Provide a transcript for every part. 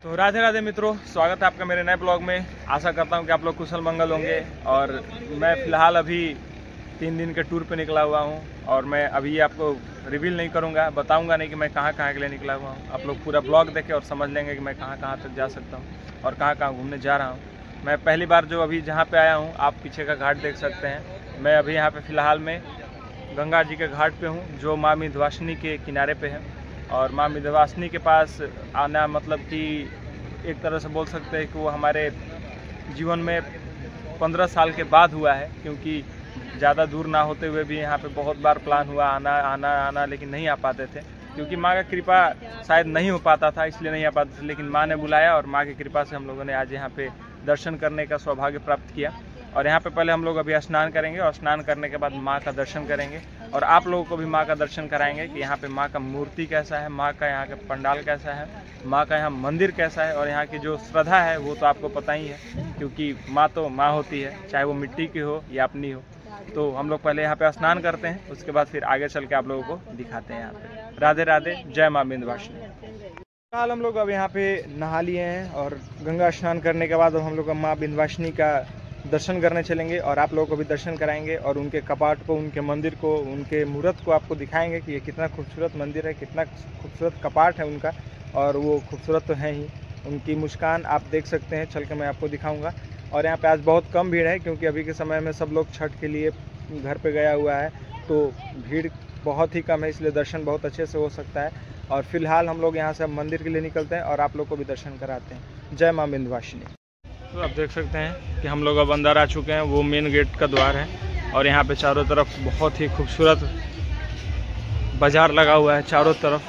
तो राधे राधे मित्रों, स्वागत है आपका मेरे नए ब्लॉग में। आशा करता हूं कि आप लोग कुशल मंगल होंगे। और मैं फ़िलहाल अभी 3 दिन के टूर पे निकला हुआ हूं और मैं अभी आपको रिवील नहीं करूंगा, बताऊंगा नहीं कि मैं कहां कहां के लिए निकला हुआ हूं। आप लोग पूरा ब्लॉग देखें और समझ लेंगे कि मैं कहां कहां तक जा सकता हूं और कहां कहां घूमने जा रहा हूँ। मैं पहली बार जो अभी जहाँ पर आया हूँ, आप पीछे का घाट देख सकते हैं। मैं अभी यहाँ पर फ़िलहाल में गंगा जी के घाट पर हूँ, जो माँ विंध्यवासिनी के किनारे पर है। और माँ विंध्यवासिनी के पास आना मतलब कि एक तरह से बोल सकते हैं कि वो हमारे जीवन में 15 साल के बाद हुआ है, क्योंकि ज़्यादा दूर ना होते हुए भी यहाँ पे बहुत बार प्लान हुआ आना, लेकिन नहीं आ पाते थे क्योंकि माँ का कृपा शायद नहीं हो पाता था, इसलिए नहीं आ पाते थे। लेकिन माँ ने बुलाया और माँ की कृपा से हम लोगों ने आज यहाँ पे दर्शन करने का सौभाग्य प्राप्त किया। और यहाँ पे पहले हम लोग अभी स्नान करेंगे और स्नान करने के बाद माँ का दर्शन करेंगे और आप लोगों को भी माँ का दर्शन कराएंगे कि यहाँ पे माँ का मूर्ति कैसा है, माँ का यहाँ का पंडाल कैसा है, माँ का यहाँ मंदिर कैसा है। और यहाँ की जो श्रद्धा है वो तो आपको पता ही है, क्योंकि माँ तो माँ होती है, चाहे वो मिट्टी की हो या अपनी हो। तो हम लोग पहले यहाँ पे स्नान करते हैं, उसके बाद फिर आगे चल के आप लोगों को दिखाते हैं यहाँ पे। राधे राधे, जय माँ विंध्यवासिनी। फिलहाल हम लोग अब यहाँ पे नहा लिए हैं और गंगा स्नान करने के बाद अब हम लोग माँ विंध्यवासिनी का दर्शन करने चलेंगे और आप लोगों को भी दर्शन कराएंगे और उनके कपाट को, उनके मंदिर को, उनके मूर्त को आपको दिखाएंगे कि ये कितना खूबसूरत मंदिर है, कितना खूबसूरत कपाट है उनका। और वो खूबसूरत तो है ही, उनकी मुस्कान आप देख सकते हैं, चल के मैं आपको दिखाऊंगा। और यहाँ पे आज बहुत कम भीड़ है, क्योंकि अभी के समय में सब लोग छठ के लिए घर पे गया हुआ है, तो भीड़ बहुत ही कम है, इसलिए दर्शन बहुत अच्छे से हो सकता है। और फिलहाल हम लोग यहाँ से मंदिर के लिए निकलते हैं और आप लोग को भी दर्शन कराते हैं। जय माँ विंध्यवासिनी। तो आप देख सकते हैं कि हम लोग अब अंदर आ चुके हैं, वो मेन गेट का द्वार है। और यहाँ पे चारों तरफ बहुत ही खूबसूरत बाजार लगा हुआ है, चारों तरफ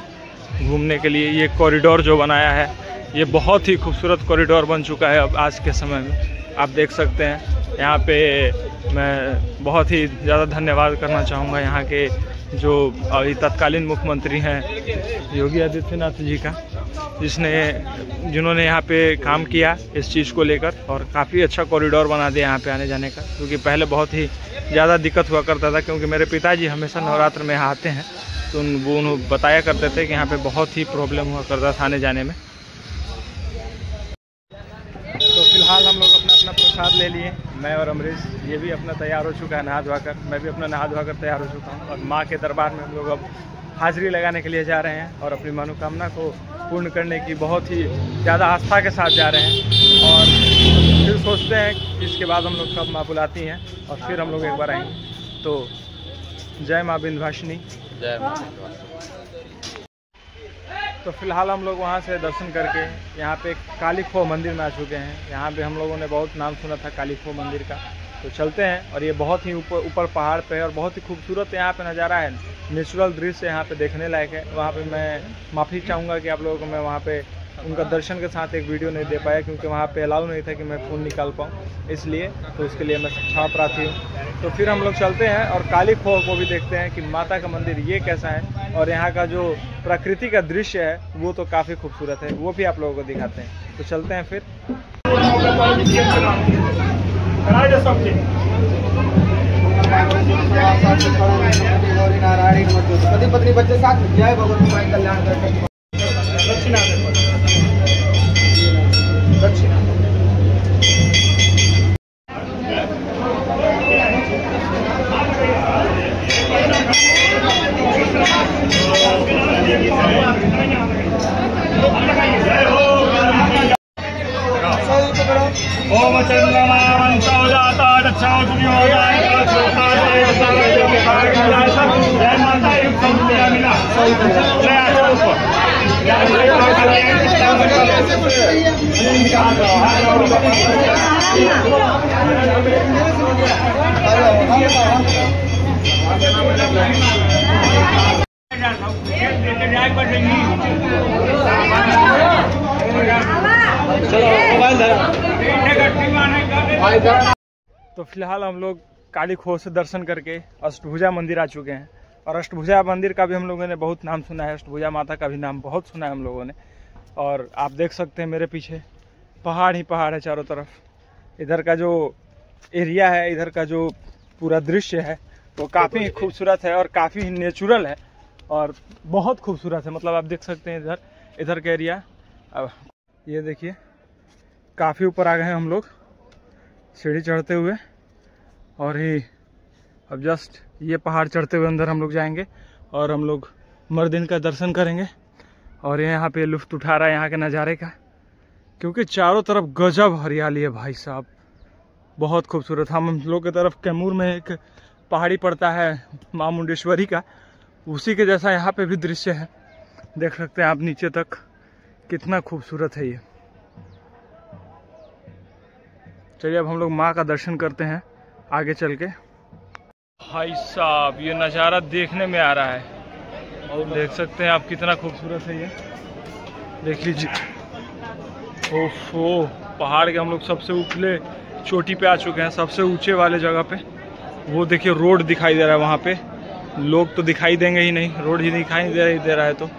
घूमने के लिए। ये कॉरिडोर जो बनाया है, ये बहुत ही खूबसूरत कॉरिडोर बन चुका है अब आज के समय में, आप देख सकते हैं। यहाँ पे मैं बहुत ही ज़्यादा धन्यवाद करना चाहूँगा यहाँ के जो अभी तत्कालीन मुख्यमंत्री हैं योगी आदित्यनाथ जी का, जिन्होंने यहाँ पे काम किया इस चीज़ को लेकर और काफ़ी अच्छा कॉरिडोर बना दिया यहाँ पे आने जाने का। क्योंकि पहले बहुत ही ज़्यादा दिक्कत हुआ करता था, क्योंकि मेरे पिताजी हमेशा नवरात्र में यहाँ आते हैं, तो वो उन्हें बताया करते थे कि यहाँ पे बहुत ही प्रॉब्लम हुआ करता था आने जाने में। तो फिलहाल हम लोग अपना प्रसाद ले लिए, मैं और अमरीश, ये भी अपना तैयार हो चुका है नहा धोवा कर, मैं भी अपना नहा धोवा कर तैयार हो चुका हूँ। और माँ के दरबार में हम लोग अब हाजिरी लगाने के लिए जा रहे हैं और अपनी मनोकामना को पूर्ण करने की बहुत ही ज़्यादा आस्था के साथ जा रहे हैं। और फिर सोचते हैं कि इसके बाद हम लोग कब माँ बुलाती हैं और फिर हम लोग एक बार आएंगे। तो जय माँ विंध्यवासिनी, जय माँ विंध्यवासिनी। तो फिलहाल हम लोग वहाँ से दर्शन करके यहाँ पे काली खो मंदिर में आ चुके हैं। यहाँ पे हम लोगों ने बहुत नाम सुना था काली खो मंदिर का, तो चलते हैं। और ये बहुत ही ऊपर पहाड़ पे है और बहुत ही खूबसूरत यहाँ पे नज़ारा है, नेचुरल दृश्य यहाँ पे देखने लायक है। वहाँ पे मैं माफ़ी चाहूँगा कि आप लोगों को मैं वहाँ पे उनका दर्शन के साथ एक वीडियो नहीं दे पाया, क्योंकि वहाँ पे अलाउ नहीं था कि मैं फ़ोन निकाल पाऊँ, इसलिए तो उसके लिए मैं क्षमा प्रार्थी हूँ। तो फिर हम लोग चलते हैं और काली खो को भी देखते हैं कि माता का मंदिर ये कैसा है और यहाँ का जो प्रकृति का दृश्य है वो तो काफ़ी खूबसूरत है, वो भी आप लोगों को दिखाते हैं। तो चलते हैं फिर। पति पत्नी बच्चे साथ जय भगवान कल्याण कर दक्षिणा ओम चंद्रमां चौजाता दक्षाओ दुर्योदाय जय माता मिला तो फिलहाल हम लोग काली खो से दर्शन करके अष्टभुजा मंदिर आ चुके हैं। और अष्टभुजा मंदिर का भी हम लोगों ने बहुत नाम सुना है, अष्टभुजा माता का भी नाम बहुत सुना है हम लोगों ने। और आप देख सकते हैं मेरे पीछे पहाड़ ही पहाड़ है चारों तरफ। इधर का जो एरिया है, इधर का जो पूरा दृश्य है वो काफ़ी खूबसूरत है और काफ़ी नेचुरल है और बहुत खूबसूरत है। मतलब आप देख सकते हैं इधर का एरिया। अब ये देखिए काफ़ी ऊपर आ गए हैं हम लोग सीढ़ी चढ़ते हुए, और ही अब जस्ट ये पहाड़ चढ़ते हुए अंदर हम लोग जाएंगे और हम लोग मर्दिन का दर्शन करेंगे। और यहाँ पे लुत्फ उठा रहा है यहाँ के नज़ारे का, क्योंकि चारों तरफ गजब हरियाली है भाई साहब, बहुत खूबसूरत। हम लोग की तरफ कैमूर में एक पहाड़ी पड़ता है मां मुंडेश्वरी का, उसी के जैसा यहाँ पे भी दृश्य है। देख सकते हैं आप नीचे तक, कितना खूबसूरत है ये। चलिए अब हम लोग माँ का दर्शन करते हैं आगे चल के। भाई साहब ये नज़ारा देखने में आ रहा है, और देख सकते हैं आप कितना खूबसूरत है ये, देख लीजिए। ओफो, पहाड़ के हम लोग सबसे ऊपले चोटी पे आ चुके हैं, सबसे ऊंचे वाले जगह पे। वो देखिए रोड दिखाई दे रहा है वहाँ पे, लोग तो दिखाई देंगे ही नहीं, रोड ही दिखाई दे रहा है। तो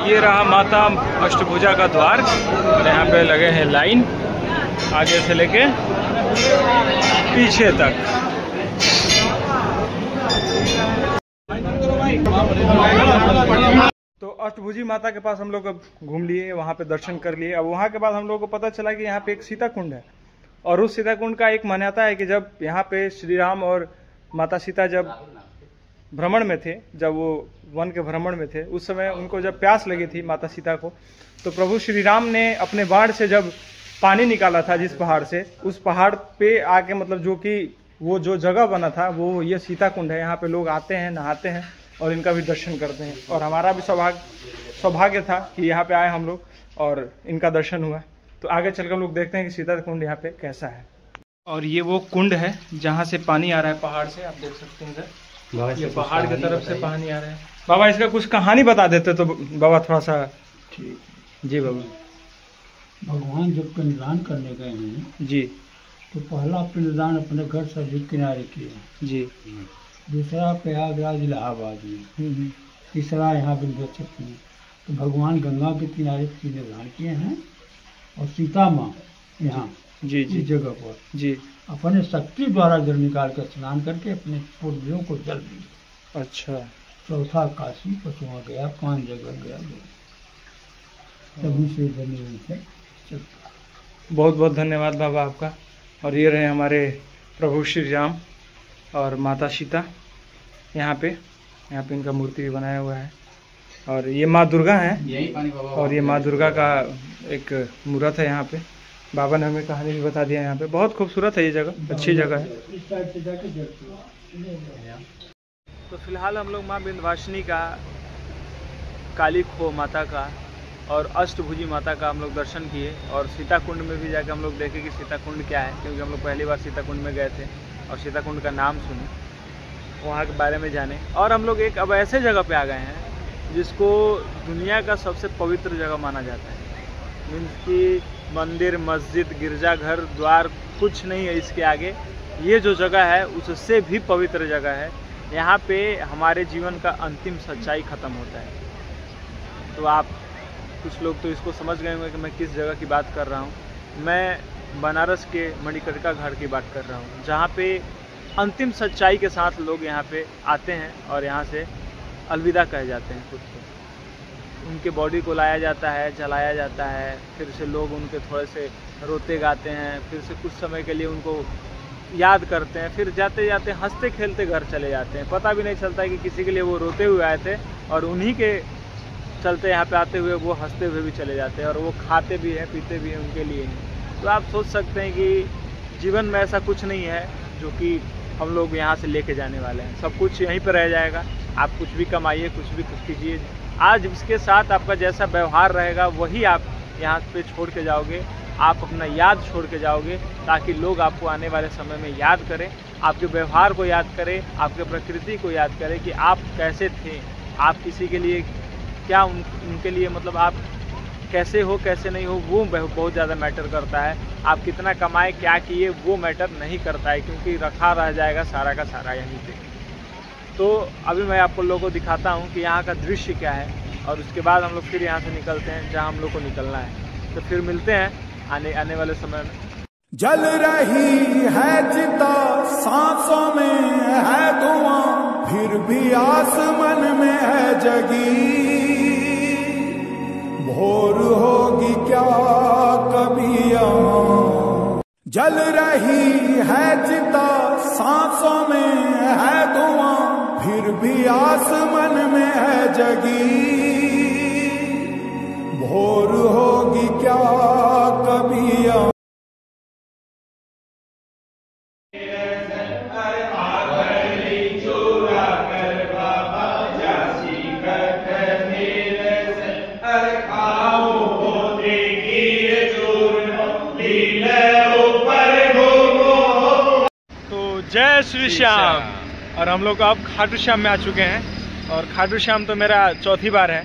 ये रहा माता अष्टभुजा का द्वार, और यहाँ पे लगे हैं लाइन आगे से लेके पीछे तक। तो अष्टभुजी माता के पास हम लोग अब घूम लिए, वहाँ पे दर्शन कर लिए। अब वहाँ के बाद हम लोग को पता चला कि यहाँ पे एक सीता कुंड है, और उस सीता कुंड का एक मान्यता है कि जब यहाँ पे श्री राम और माता सीता जब भ्रमण में थे, जब वो वन के भ्रमण में थे, उस समय उनको जब प्यास लगी थी माता सीता को, तो प्रभु श्री राम ने अपने बाण से जब पानी निकाला था जिस पहाड़ से, उस पहाड़ पे आके मतलब जो कि वो जो जगह बना था वो ये सीता कुंड है। यहाँ पे लोग आते हैं, नहाते हैं और इनका भी दर्शन करते हैं। और हमारा भी सौभाग्य था कि यहाँ पे आए हम लोग और इनका दर्शन हुआ। तो आगे चलकर हम लोग देखते हैं कि सीता कुंड यहाँ पे कैसा है। और ये वो कुंड है जहाँ से पानी आ रहा है पहाड़ से, आप देख सकते हैं इधर, ये पहाड़ की तरफ से पानी आ रहा है। बाबा इसका कुछ कहानी बता देते तो बाबा थोड़ा सा। जी बाबा। भगवान जब पिंडदान करने गए हैं जी, तो पहला पिंडदान अपने घर सब्जी किनारे किया जी, दूसरा प्रयागराज इलाहाबाद में, तीसरा यहाँ विंध्याचल में। तो भगवान गंगा के किनारे पिंडदान किए हैं, और सीता माँ यहाँ जी जी इस जगह पर जी अपने शक्ति द्वारा जल निकाल कर स्नान करके अपने पूर्वजों को जल दिया। अच्छा। चौथा काशी, पचवा गया, 5 जगह गया, तभी से बने से बहुत बहुत धन्यवाद बाबा आपका। और ये रहे हमारे प्रभु श्री राम और माता सीता, यहाँ पे इनका मूर्ति भी बनाया हुआ है। और ये माँ दुर्गा है, और ये माँ दुर्गा का एक मूर्त है यहाँ पे। बाबा ने हमें कहानी भी बता दिया। यहाँ पे बहुत खूबसूरत है ये जगह, अच्छी जगह है। तो फिलहाल हम लोग माँ विंध्यवासिनी का, काली खो माता का और अष्टभुजी माता का हम लोग दर्शन किए, और सीता कुंड में भी जाकर हम लोग देखे कि सीता कुंड क्या है, क्योंकि हम लोग पहली बार सीता कुंड में गए थे और सीता कुंड का नाम सुने, वहाँ के बारे में जाने। और हम लोग एक अब ऐसे जगह पे आ गए हैं जिसको दुनिया का सबसे पवित्र जगह माना जाता है। मीन्स कि मंदिर, मस्जिद, गिरजाघर, द्वार कुछ नहीं है इसके आगे। ये जो जगह है उससे भी पवित्र जगह है। यहाँ पे हमारे जीवन का अंतिम सच्चाई ख़त्म होता है। तो आप कुछ लोग तो इसको समझ गए होंगे कि मैं किस जगह की बात कर रहा हूँ। मैं बनारस के मणिकर्णिका घाट की बात कर रहा हूँ, जहाँ पे अंतिम सच्चाई के साथ लोग यहाँ पे आते हैं और यहाँ से अलविदा कह जाते हैं खुद को। उनके बॉडी को लाया जाता है, जलाया जाता है, फिर से लोग उनके थोड़े से रोते गाते हैं, फिर से कुछ समय के लिए उनको याद करते हैं, फिर जाते जाते हंसते खेलते घर चले जाते हैं। पता भी नहीं चलता है कि किसी के लिए वो रोते हुए आए थे, और उन्हीं के चलते यहाँ पे आते हुए वो हंसते हुए भी चले जाते हैं, और वो खाते भी हैं, पीते भी हैं उनके लिए ही। तो आप सोच सकते हैं कि जीवन में ऐसा कुछ नहीं है जो कि हम लोग यहाँ से लेके जाने वाले हैं। सब कुछ यहीं पर रह जाएगा। आप कुछ भी कमाइए, कुछ भी कीजिए, आज इसके साथ आपका जैसा व्यवहार रहेगा वही आप यहाँ पे छोड़ के जाओगे। आप अपना याद छोड़ के जाओगे, ताकि लोग आपको आने वाले समय में याद करें, आपके व्यवहार को याद करें, आपके प्रकृति को याद करें कि आप कैसे थे, आप किसी के लिए क्या, उनके लिए मतलब आप कैसे हो कैसे नहीं हो, वो बहुत ज़्यादा मैटर करता है। आप कितना कमाए, क्या किए, वो मैटर नहीं करता है, क्योंकि रखा रह जाएगा सारा का सारा यहीं पे। तो अभी मैं आपको लोगों को दिखाता हूँ कि यहाँ का दृश्य क्या है, और उसके बाद हम लोग फिर यहाँ से निकलते हैं जहाँ हम लोग को निकलना है। तो फिर मिलते हैं आने वाले समय में। जल रही है चिता, सांसों में है धुआं, फिर भी आसमान में है जगी। जल रही है चिता, सांसों में है धुआं, फिर भी आसमान में है जगी। भोर होगी क्या कभी जय श्री श्याम। और हम लोग अब खाटू श्याम में आ चुके हैं और खाटू श्याम तो मेरा चौथी बार है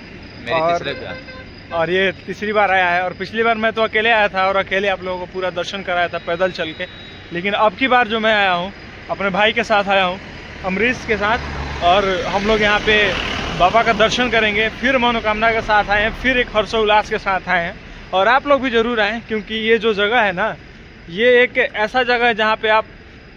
और ये तीसरी बार आया है। और पिछली बार मैं तो अकेले आया था और अकेले आप लोगों को पूरा दर्शन कराया था पैदल चल के। लेकिन अब की बार जो मैं आया हूँ अपने भाई के साथ आया हूँ, अमरीश के साथ, और हम लोग यहाँ पे बाबा का दर्शन करेंगे। फिर मनोकामना के साथ आए हैं, फिर एक हर्षोल्लास के साथ आए हैं। और आप लोग भी ज़रूर आएँ क्योंकि ये जो जगह है ना, ये एक ऐसा जगह है जहाँ पे आप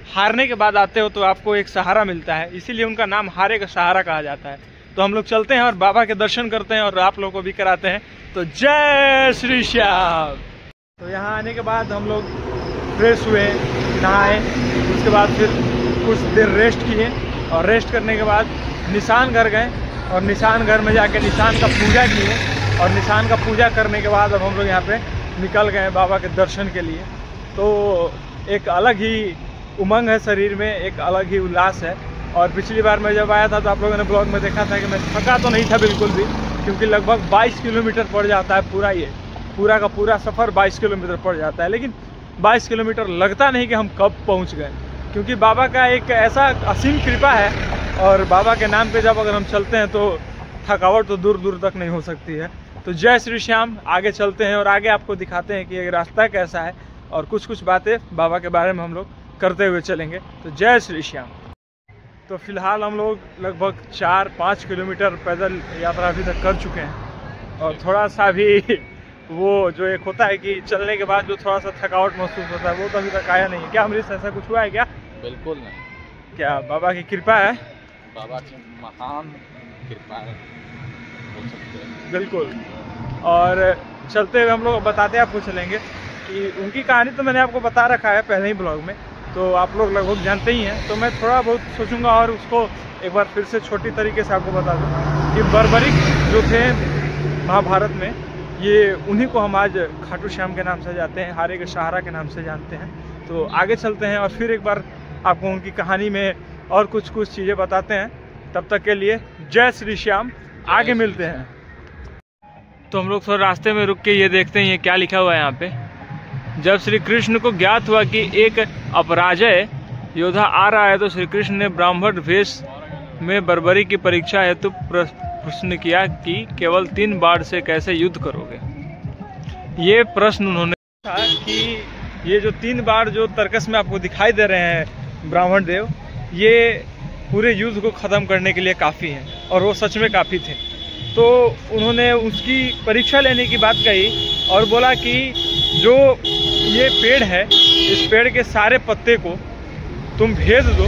हारने के बाद आते हो तो आपको एक सहारा मिलता है, इसीलिए उनका नाम हारे का सहारा कहा जाता है। तो हम लोग चलते हैं और बाबा के दर्शन करते हैं और आप लोगों को भी कराते हैं। तो जय श्री श्याम। तो यहाँ आने के बाद हम लोग फ्रेश हुए, नहाए, उसके बाद फिर कुछ देर रेस्ट किए और रेस्ट करने के बाद निशान घर गए और निशान घर में जाके निशान का पूजा किए। और निशान का पूजा करने के बाद अब हम लोग यहाँ पे निकल गए बाबा के दर्शन के लिए। तो एक अलग ही उमंग है शरीर में, एक अलग ही उल्लास है। और पिछली बार मैं जब आया था तो आप लोगों ने ब्लॉग में देखा था कि मैं थका तो नहीं था बिल्कुल भी, क्योंकि लगभग 22 किलोमीटर पड़ जाता है पूरा, ये पूरा का पूरा सफ़र 22 किलोमीटर पड़ जाता है। लेकिन 22 किलोमीटर लगता नहीं कि हम कब पहुंच गए, क्योंकि बाबा का एक ऐसा असीम कृपा है। और बाबा के नाम पे जब अगर हम चलते हैं तो थकावट तो दूर दूर तक नहीं हो सकती है। तो जय श्री श्याम, आगे चलते हैं और आगे आपको दिखाते हैं कि ये रास्ता कैसा है और कुछ कुछ बातें बाबा के बारे में हम लोग करते हुए चलेंगे। तो जय श्री श्याम। तो फिलहाल हम लोग लगभग 4-5 किलोमीटर पैदल यात्रा अभी तक कर चुके हैं और थोड़ा सा भी वो जो एक होता है कि चलने के बाद जो थोड़ा सा थकावट महसूस होता है वो तो अभी तक आया नहीं है। क्या अमरीश, ऐसा कुछ हुआ है क्या? बिल्कुल नहीं। क्या बाबा की कृपा है? बाबा की महान कृपा है, बोल सकते हैं। बिल्कुल। और चलते हुए हम लोग बताते आपको चलेंगे कि उनकी कहानी तो मैंने आपको बता रखा है पहले ही ब्लॉग में, तो आप लोग लगभग जानते ही हैं। तो मैं थोड़ा बहुत सोचूंगा और उसको एक बार फिर से छोटी तरीके से आपको बता दूं कि बर्बरिक जो थे महाभारत में, ये उन्हीं को हम आज खाटू श्याम के नाम से जानते हैं, हारे के सहारा के नाम से जानते हैं। तो आगे चलते हैं और फिर एक बार आपको उनकी कहानी में और कुछ कुछ चीज़ें बताते हैं। तब तक के लिए जय श्री श्याम, आगे मिलते हैं। तो हम लोग थोड़ा रास्ते में रुक के ये देखते हैं ये क्या लिखा हुआ है यहाँ पे। जब श्री कृष्ण को ज्ञात हुआ कि एक अपराजय योद्धा आ रहा है तो श्री कृष्ण ने ब्राह्मण वेश में बर्बरी की परीक्षा हेतु प्रश्न किया कि केवल 3 बाण से कैसे युद्ध करोगे। ये प्रश्न उन्होंने था कि ये जो 3 बाण जो तर्कस में आपको दिखाई दे रहे हैं ब्राह्मण देव, ये पूरे युद्ध को ख़त्म करने के लिए काफ़ी हैं और वो सच में काफ़ी थे। तो उन्होंने उसकी परीक्षा लेने की बात कही और बोला कि जो ये पेड़ है, इस पेड़ के सारे पत्ते को तुम भेद दो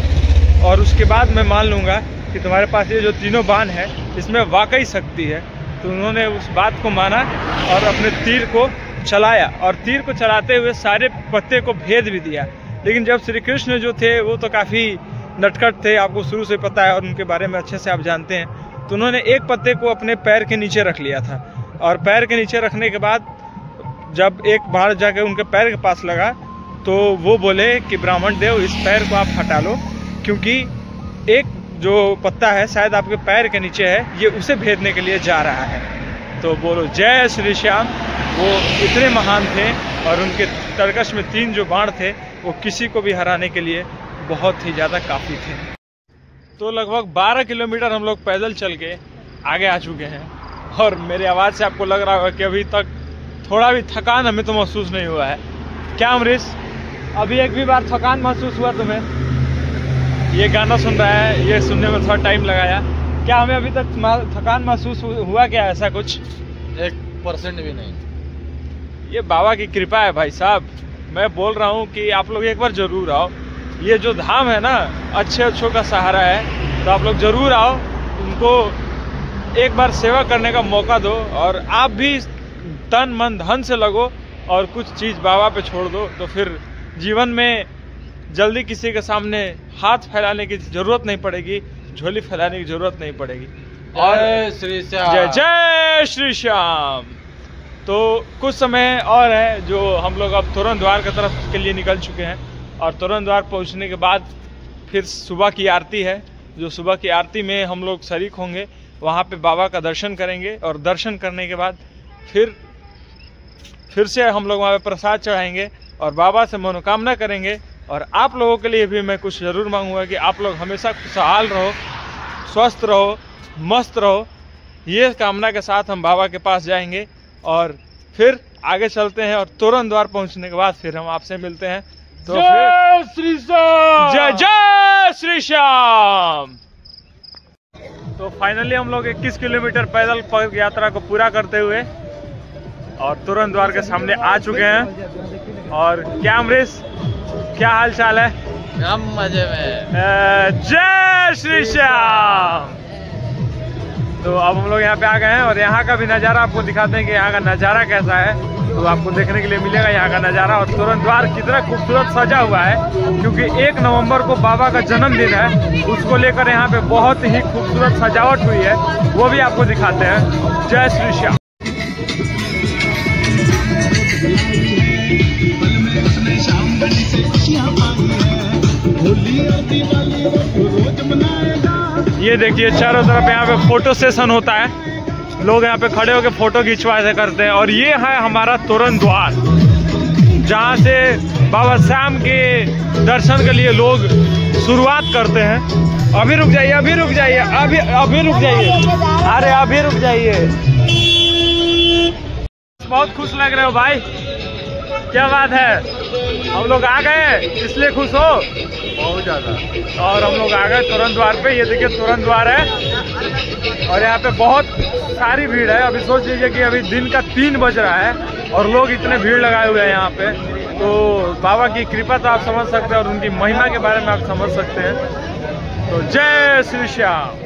और उसके बाद मैं मान लूँगा कि तुम्हारे पास ये जो 3 बाण है इसमें वाकई शक्ति है। तो उन्होंने उस बात को माना और अपने तीर को चलाया और तीर को चलाते हुए सारे पत्ते को भेद भी दिया। लेकिन जब श्री कृष्ण जो थे वो तो काफ़ी नटखट थे, आपको शुरू से पता है और उनके बारे में अच्छे से आप जानते हैं। तो उन्होंने एक पत्ते को अपने पैर के नीचे रख लिया था और पैर के नीचे रखने के बाद जब एक बार जाकर उनके पैर के पास लगा तो वो बोले कि ब्राह्मण देव, इस पैर को आप हटा लो, क्योंकि एक जो पत्ता है शायद आपके पैर के नीचे है, ये उसे भेदने के लिए जा रहा है। तो बोलो जय श्री श्याम। वो इतने महान थे और उनके तर्कश में 3 जो बाण थे वो किसी को भी हराने के लिए बहुत ही ज़्यादा काफ़ी थे। तो लगभग 12 किलोमीटर हम लोग पैदल चल के आगे आ चुके हैं और मेरी आवाज़ से आपको लग रहा होगा कि अभी तक थोड़ा भी थकान हमें तो महसूस नहीं हुआ है। क्या अमरीश, अभी एक भी बार थकान महसूस हुआ तुम्हें? ये गाना सुन रहा है, ये सुनने में थोड़ा टाइम लगाया। क्या हमें अभी तक थकान महसूस हुआ क्या? ऐसा कुछ 1% भी नहीं। ये बाबा की कृपा है भाई साहब। मैं बोल रहा हूँ कि आप लोग एक बार ज़रूर आओ। ये जो धाम है ना, अच्छों का सहारा है, तो आप लोग ज़रूर आओ, उनको एक बार सेवा करने का मौका दो और आप भी तन मन धन से लगो और कुछ चीज़ बाबा पे छोड़ दो, तो फिर जीवन में जल्दी किसी के सामने हाथ फैलाने की जरूरत नहीं पड़ेगी, झोली फैलाने की जरूरत नहीं पड़ेगी। और जय श्री श्याम। जय जय श्री श्याम। तो कुछ समय और है जो हम लोग अब तोरण द्वार की तरफ के लिए निकल चुके हैं, और तोरण द्वार पहुंचने के बाद फिर सुबह की आरती है, जो सुबह की आरती में हम लोग शरीक होंगे। वहाँ पे बाबा का दर्शन करेंगे, और दर्शन करने के बाद फिर से हम लोग वहाँ पे प्रसाद चढ़ाएंगे और बाबा से मनोकामना करेंगे। और आप लोगों के लिए भी मैं कुछ ज़रूर मांगूंगा कि आप लोग हमेशा खुशहाल रहो, स्वस्थ रहो, मस्त रहो। ये कामना के साथ हम बाबा के पास जाएंगे और फिर आगे चलते हैं, और तोरण द्वार पहुंचने के बाद फिर हम आपसे मिलते हैं। तो जय श्री श्याम। जय जय श्री श्याम। तो फाइनली हम लोग 21 किलोमीटर पैदल पग यात्रा को पूरा करते हुए और तोरण द्वार के सामने आ चुके हैं। और क्या अमरीश, क्या हाल चाल है? हम मजे में। जय श्री श्याम। तो अब हम लोग यहाँ पे आ गए हैं, और यहाँ का भी नज़ारा आपको दिखाते हैं कि यहाँ का नज़ारा कैसा है। तो आपको देखने के लिए मिलेगा यहाँ का नज़ारा, और तोरण द्वार कितना खूबसूरत सजा हुआ है, क्योंकि 1 नवंबर को बाबा का जन्मदिन है। उसको लेकर यहाँ पे बहुत ही खूबसूरत सजावट हुई है, वो भी आपको दिखाते हैं। जय श्री श्याम। ये देखिए चारों तरफ यहाँ पे फोटो सेशन होता है, लोग यहाँ पे खड़े होकर फोटो खिंचवाते करते हैं। और ये है हमारा तोरण द्वार, जहाँ से बाबा श्याम के दर्शन के लिए लोग शुरुआत करते हैं। अभी रुक जाइए, अभी रुक जाइए, अभी रुक जाइए, अरे अभी रुक जाइए। बहुत खुश लग रहे हो भाई, क्या बात है? हम लोग आ गए इसलिए खुश हो? बहुत ज्यादा। और हम लोग आ गए तोरण द्वार पे। ये देखिए तोरण द्वार है, और यहाँ पे बहुत सारी भीड़ है। अभी सोच लीजिए कि अभी दिन का 3 बज रहा है और लोग इतने भीड़ लगाए हुए हैं यहाँ पे। तो बाबा की कृपा तो आप समझ सकते हैं, और उनकी महिमा के बारे में आप समझ सकते हैं। तो जय श्री श्याम।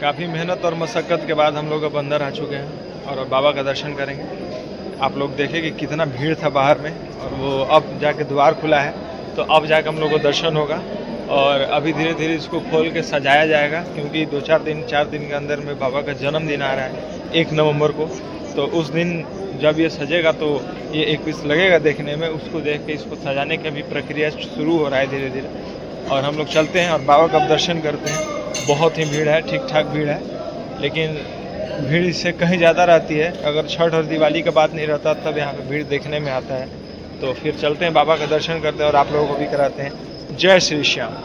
काफ़ी मेहनत और मशक्क़त के बाद हम लोग अब अंदर आ चुके हैं और बाबा का दर्शन करेंगे। आप लोग देखें कि कितना भीड़ था बाहर में, और वो अब जाके द्वार खुला है, तो अब जाके हम लोग को दर्शन होगा। और अभी धीरे धीरे इसको खोल के सजाया जाएगा, क्योंकि 4 दिन के अंदर में बाबा का जन्मदिन आ रहा है 1 नवंबर को। तो उस दिन जब ये सजेगा तो ये 1 पीस लगेगा देखने में। उसको देख के इसको सजाने की भी प्रक्रिया शुरू हो रहा है धीरे धीरे। और हम लोग चलते हैं और बाबा का दर्शन करते हैं। बहुत ही भीड़ है, ठीक ठाक भीड़ है, लेकिन भीड़ इससे कहीं ज़्यादा रहती है। अगर छठ और दिवाली का बात नहीं रहता तब यहाँ पे भीड़ देखने में आता है। तो फिर चलते हैं, बाबा का दर्शन करते हैं और आप लोगों को भी कराते हैं। जय श्री श्याम।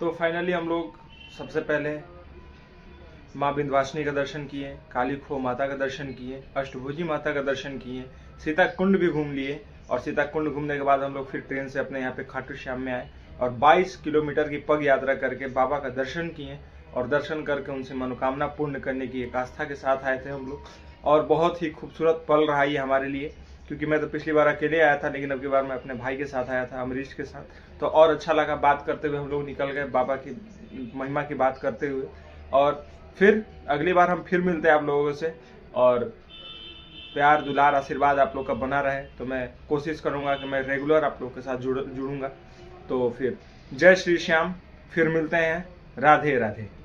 तो फाइनली हम लोग सबसे पहले माँ विंध्यवासिनी का दर्शन किए, काली खो माता का दर्शन किए, अष्टभुजी माता का दर्शन किए, सीता कुंड भी घूम लिए। और सीता कुंड घूमने के बाद हम लोग फिर ट्रेन से अपने यहाँ पे खाटू श्याम में आए और 22 किलोमीटर की पग यात्रा करके बाबा का दर्शन किए। और दर्शन करके उनसे मनोकामना पूर्ण करने की एक आस्था के साथ आए थे हम लोग। और बहुत ही खूबसूरत पल रहा ये हमारे लिए, क्योंकि मैं तो पिछली बार अकेले आया था, लेकिन अब की बार मैं अपने भाई के साथ आया था, अमरीश के साथ। तो और अच्छा लगा, बात करते हुए हम लोग निकल गए बाबा की महिमा की बात करते हुए। और फिर अगली बार हम फिर मिलते हैं आप लोगों से, और प्यार दुलार आशीर्वाद आप लोग का बना रहे। तो मैं कोशिश करूंगा कि मैं रेगुलर आप लोग के साथ जुड़ूंगा। तो फिर जय श्री श्याम, फिर मिलते हैं। राधे राधे।